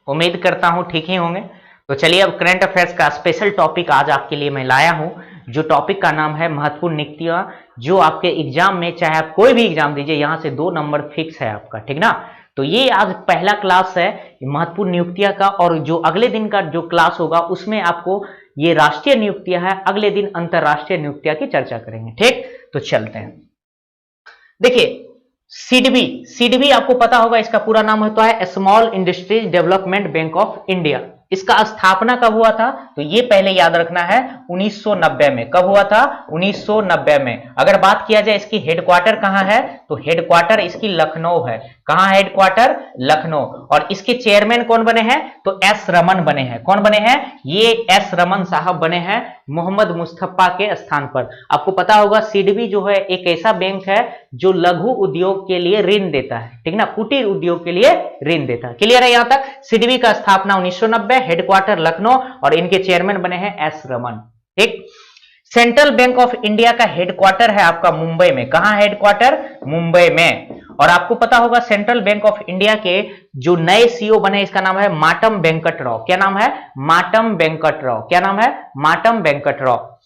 उम्मीद करता हूं ठीक ही होंगे। तो चलिए अब करंट अफेयर्स का स्पेशल टॉपिक आज आपके लिए मैं लाया हूं, जो टॉपिक का नाम है महत्वपूर्ण नियुक्तियां, जो आपके एग्जाम में चाहे आप कोई भी एग्जाम दीजिए यहां से 2 नंबर फिक्स है आपका, ठीक ना। तो ये आज पहला क्लास है महत्वपूर्ण नियुक्तियां का, और जो अगले दिन का जो क्लास होगा उसमें आपको ये राष्ट्रीय नियुक्तियां है, अगले दिन अंतरराष्ट्रीय नियुक्तियां की चर्चा करेंगे। ठीक, तो चलते हैं। देखिए सीडबी आपको पता होगा, इसका पूरा नाम होता है small industries development bank of India. इसका स्थापना कब हुआ था, तो ये पहले याद रखना है 1990 में। कब हुआ था, 1990 में। अगर बात किया जाए इसकी हेडक्वार्टर कहां है, तो हेडक्वार्टर इसकी लखनऊ है। कहां है हेडक्वार्टर, लखनऊ। और इसके चेयरमैन कौन बने हैं, तो एस रमन बने हैं। कौन बने हैं, ये एस रमन साहब बने हैं मोहम्मद मुस्तफा के स्थान पर। आपको पता होगा सीडबी जो है एक ऐसा बैंक है जो लघु उद्योग के लिए ऋण देता है, ठीक ना, कुटीर उद्योग के लिए ऋण देता है। क्लियर है यहां तक। सीडबी का स्थापना 1990, हेडक्वार्टर लखनऊ, और इनके चेयरमैन बने हैं एस रमन। ठीक। सेंट्रल बैंक ऑफ इंडिया का हेडक्वार्टर है आपका मुंबई में। कहां हेडक्वार्टर, मुंबई में। और आपको पता होगा सेंट्रल बैंक ऑफ इंडिया के जो नए सीईओ बने इसका नाम है माटम वेंकट राव। क्या नाम है, माटम वेंकट राव। क्या नाम है, माटम वेंकट राव।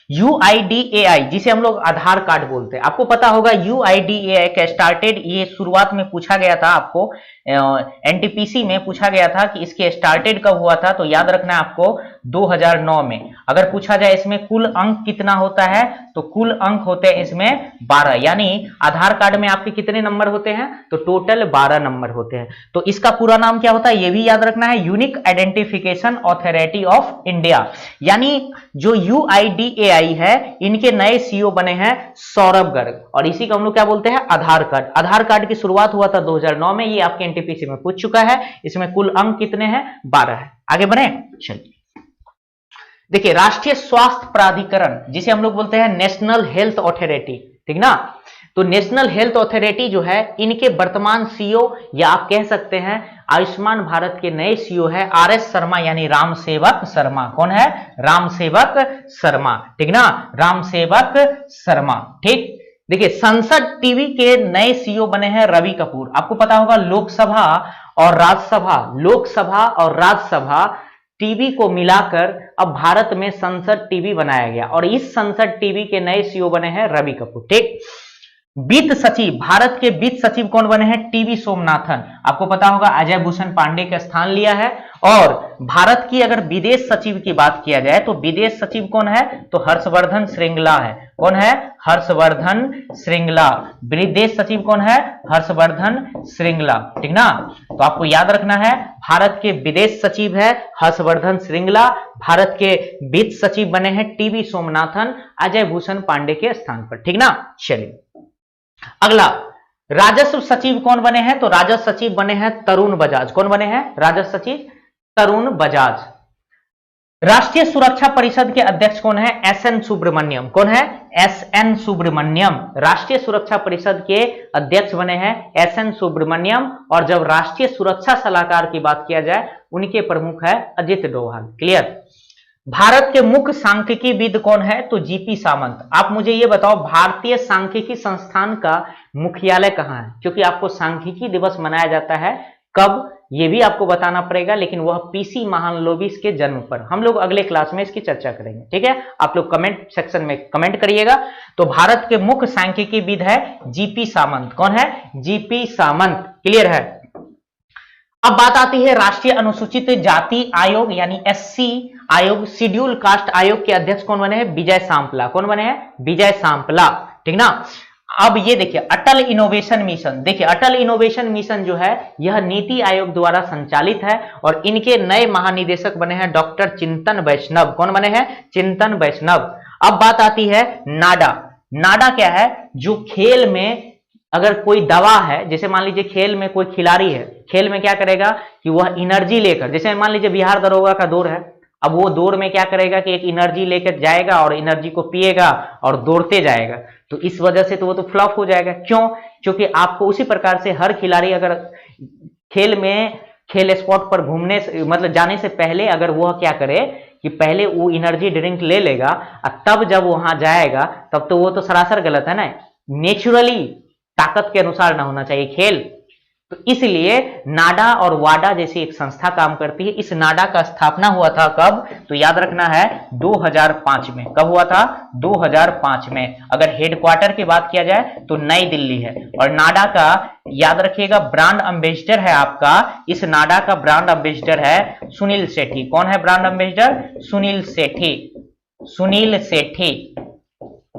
यूआईडीएआई जिसे हम लोग आधार कार्ड बोलते हैं, आपको पता होगा यूआईडीएआई का स्टार्टेड, ये शुरुआत में पूछा गया था आपको, एनटीपीसी में पूछा गया था कि इसके स्टार्टेड कब हुआ था, तो याद रखना है आपको 2009 में। अगर पूछा जाए इसमें कुल अंक कितना होता है, तो कुल अंक होते हैं इसमें 12, यानी आधार कार्ड में आपके कितने नंबर होते हैं, तो टोटल 12 नंबर होते हैं। तो इसका पूरा नाम क्या होता है, ये भी याद रखना है, unique identification authority of India. यानी जो यूआईडीएआई है इनके नए सीईओ बने हैं सौरभ गर्ग, और इसी को हम लोग क्या बोलते हैं, आधार कार्ड। आधार कार्ड की शुरुआत हुआ था 2009 में, ये आपके एनटीपीसी में पूछ चुका है। इसमें कुल अंक कितने हैं, 12 है। आगे बढ़े, चलिए देखिए राष्ट्रीय स्वास्थ्य प्राधिकरण जिसे हम लोग बोलते हैं नेशनल हेल्थ अथॉरिटी, ठीक ना। तो नेशनल हेल्थ अथॉरिटी जो है इनके वर्तमान सीईओ, या आप कह सकते हैं आयुष्मान भारत के नए सीईओ है आरएस शर्मा, यानी राम सेवक शर्मा। कौन है, राम सेवक शर्मा, ठीक ना, राम सेवक शर्मा। ठीक। देखिए संसद टीवी के नए सीईओ बने हैं रवि कपूर। आपको पता होगा लोकसभा और राज्यसभा टीवी को मिलाकर अब भारत में संसद टीवी बनाया गया, और इस संसद टीवी के नए सीईओ बने हैं रवि कपूर। ठीक। वित्त सचिव, भारत के वित्त सचिव कौन बने हैं, टीवी सोमनाथन। आपको पता होगा अजय भूषण पांडे का स्थान लिया है। और भारत की अगर विदेश सचिव की बात किया जाए तो विदेश सचिव कौन है, तो हर्षवर्धन श्रृंगला है। कौन है, हर्षवर्धन श्रृंगला। विदेश सचिव कौन है, हर्षवर्धन श्रृंगला, ठीक ना। तो आपको याद रखना है भारत के विदेश सचिव है हर्षवर्धन श्रृंगला, भारत के वित्त सचिव बने हैं टीवी सोमनाथन अजय भूषण पांडे के स्थान पर, ठीक ना। चलिए अगला राजस्व सचिव कौन बने हैं, तो राजस्व सचिव बने हैं तरुण बजाज। कौन बने हैं, राजस्व सचिव तरुण बजाज। राष्ट्रीय सुरक्षा परिषद के अध्यक्ष कौन है, एसएन सुब्रमण्यम। कौन है, एसएन सुब्रमण्यम। राष्ट्रीय सुरक्षा परिषद के अध्यक्ष बने हैं एसएन सुब्रमण्यम। और जब राष्ट्रीय सुरक्षा सलाहकार की बात किया जाए उनके प्रमुख है अजित डोभाल। क्लियर। भारत के मुख्य सांख्यिकीविद कौन है, तो जीपी सामंत। आप मुझे ये बताओ भारतीय सांख्यिकी संस्थान का मुख्यालय कहां है, क्योंकि आपको सांख्यिकी दिवस मनाया जाता है कब, ये भी आपको बताना पड़ेगा, लेकिन वह पीसी महालनोबिस के जन्म पर। हम लोग अगले क्लास में इसकी चर्चा करेंगे, ठीक है। आप लोग कमेंट सेक्शन में कमेंट करिएगा। तो भारत के मुख्य सांख्यिकीविद है जीपी सामंत। कौन है, जीपी सामंत। क्लियर है। अब बात आती है राष्ट्रीय अनुसूचित जाति आयोग यानी एससी आयोग, शेड्यूल कास्ट आयोग के अध्यक्ष कौन बने हैं, विजय सांपला। कौन बने हैं, विजय सांपला, ठीक ना। अब ये देखिए अटल इनोवेशन मिशन, देखिए अटल इनोवेशन मिशन जो है यह नीति आयोग द्वारा संचालित है, और इनके नए महानिदेशक बने हैं डॉक्टर चिंतन वैष्णव। कौन बने हैं, चिंतन वैष्णव। अब बात आती है नाडा। नाडा क्या है, जो खेल में अगर कोई दवा है, जैसे मान लीजिए खेल में कोई खिलाड़ी है, खेल में क्या करेगा कि वह एनर्जी लेकर, जैसे मान लीजिए बिहार दरोगा का दौर है, अब वो दौड़ में क्या करेगा कि एक एनर्जी लेकर जाएगा और एनर्जी को पिएगा और दौड़ते जाएगा, तो इस वजह से तो वो तो फ्लॉप हो जाएगा। क्यों, क्योंकि आपको उसी प्रकार से हर खिलाड़ी अगर खेल में खेल स्पॉट पर घूमने मतलब जाने से पहले अगर वह क्या करे कि पहले वो एनर्जी ड्रिंक ले लेगा और तब जब वहां जाएगा, तब तो वो तो सरासर गलत है ना। नेचुरली ताकत के अनुसार ना होना चाहिए खेल। तो इसलिए नाडा और वाडा जैसी एक संस्था काम करती है। इस नाडा का स्थापना हुआ था कब, तो याद रखना है 2005 में। कब हुआ था, 2005 में। अगर हेडक्वार्टर की बात किया जाए तो नई दिल्ली है। और नाडा का याद रखिएगा ब्रांड एम्बेसडर है आपका, इस नाडा का ब्रांड एम्बेसडर है सुनील सेठी। कौन है ब्रांड एम्बेसडर, सुनील सेठी, सुनील सेठी,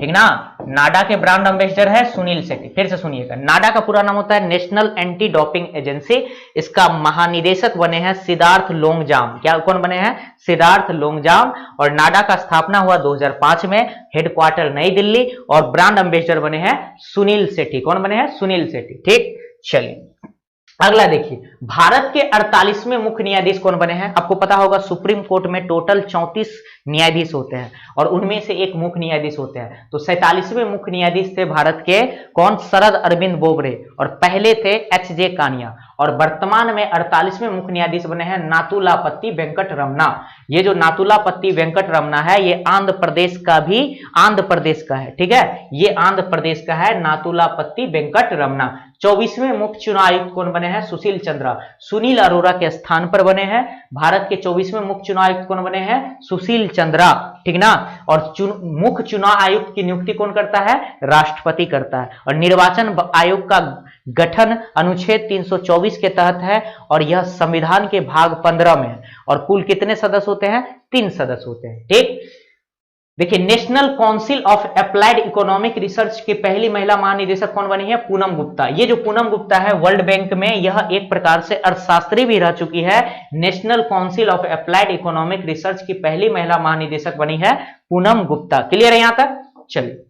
ठीक ना। नाडा के ब्रांड एम्बेसडर है सुनील सेठी। फिर से सुनिएगा, नाडा का पूरा नाम होता है नेशनल एंटी डोपिंग एजेंसी। इसका महानिदेशक बने हैं सिद्धार्थ लोंगजाम। क्या कौन बने हैं, सिद्धार्थ लोंगजाम। और नाडा का स्थापना हुआ 2005 में, हेडक्वार्टर नई दिल्ली, और ब्रांड एम्बेसडर बने हैं सुनील सेठी। कौन बने हैं, सुनील सेठी, ठीक। चलिए अगला देखिए, भारत के 48वें मुख्य न्यायाधीश कौन बने हैं। आपको पता होगा सुप्रीम कोर्ट में टोटल 34 न्यायाधीश होते हैं और उनमें से एक मुख्य न्यायाधीश होते हैं। तो 47वें मुख्य न्यायाधीश थे भारत के कौन, शरद अरविंद बोबड़े, और पहले थे एच.जे. कानिया। और वर्तमान में 48वें मुख्य न्यायाधीश बने हैं नाथुलापति वेंकट रमना। ये जो नाथुलापति वेंकट रमना है ये आंध्र प्रदेश का है, ठीक है, ये आंध्र प्रदेश का है नाथुलापति वेंकट रमना। 24वें मुख्य चुनाव आयुक्त कौन बने हैं, सुशील चंद्रा। सुनील अरोरा के स्थान पर बने हैं। भारत के 24वें मुख्य चुनाव आयुक्त कौन बने हैं, सुशील चंद्रा, ठीक ना। और मुख्य चुनाव आयुक्त की नियुक्ति कौन करता है, राष्ट्रपति करता है। और निर्वाचन आयोग का गठन अनुच्छेद 324 के तहत है और यह संविधान के भाग 15 में है। और कुल कितने सदस्य होते हैं, 3 सदस्य होते हैं, ठीक। देखिए, national council of applied economic research की पहली महिला महानिदेशक कौन बनी है, पूनम गुप्ता। ये जो पूनम गुप्ता है वर्ल्ड बैंक में यह एक प्रकार से अर्थशास्त्री भी रह चुकी है। National council of applied economic research की पहली महिला महानिदेशक बनी है पूनम गुप्ता। क्लियर है यहां तक, चलिए